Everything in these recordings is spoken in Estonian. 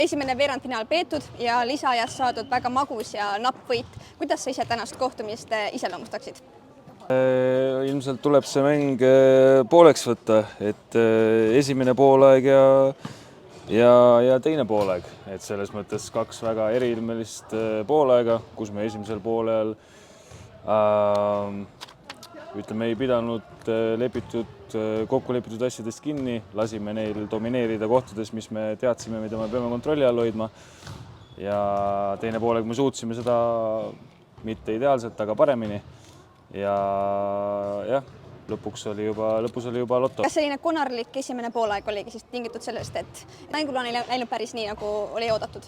Esimene veerandfinaal peetud ja lisaajas saadud väga magus ja napp võit. Kuidas sa ise tänast kohtumist iseloomustaksid? Ilmselt tuleb see mäng pooleks võtta, et esimene poolaeg ja teine poolaeg, et selles mõttes kaks väga eriilmelist poolaega, kus me esimesel poolel ei pidanud kokku lepitud asjadest kinni, lasime neil domineerida kohtades, mis me teadsime, mida me peame kontrolli all hoidma. Ja teine poolaeg me suutsime seda mitte ideaalselt, aga paremini. Ja jah, lõpus oli juba lotto. Kas selline konarlik esimene poolaeg oligi siis tingitud sellest, et mänguplaan ei läinud päris nii, nagu oli oodatud?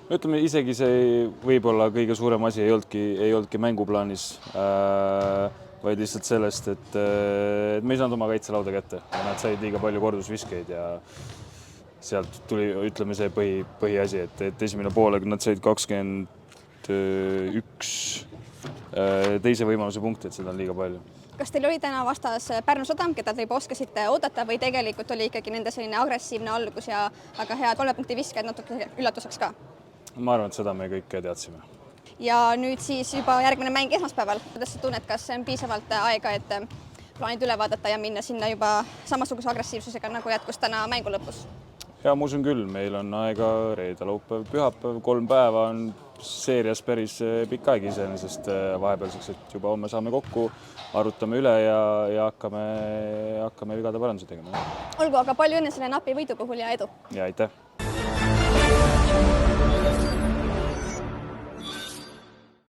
Ütleme, isegi see võib-olla kõige suurem asi ei olnudki mänguplaanis, vaid lihtsalt sellest, et me ei saanud oma kaitselauda kätte. Nad said liiga palju kordusviskeid ja sealt tuli, ütleme, see põhiasi, et esimene poolaeg nad said 21 teise võimaluse punkti, et seda on liiga palju. Kas teil oli täna vastas Pärnu Sadam, keda te juba oskasite oodata või tegelikult oli ikkagi nende selline agressiivne algus ja väga hea 3 punkti viskajad natuke üllatuseks ka? Ma arvan, et seda me kõik teadsime. Ja nüüd siis juba järgmine mäng esmaspäeval. Kuidas sa tunned, kas on piisavalt aega, et plaanid üle vaadata ja minna sinna juba samasuguse agressiivsusega, nagu jätkus täna mängu lõpus? Ja ma usun küll, meil on aega reede, laupäev, pühapäev, 3 päeva on seerias päris pikk aeg iseenesest vahepealseks, et juba homme saame kokku, arutame üle ja hakkame vigade parandusi tegema. Olgu, aga palju õnne selle napi võidu puhul ja edu! Ja aitäh!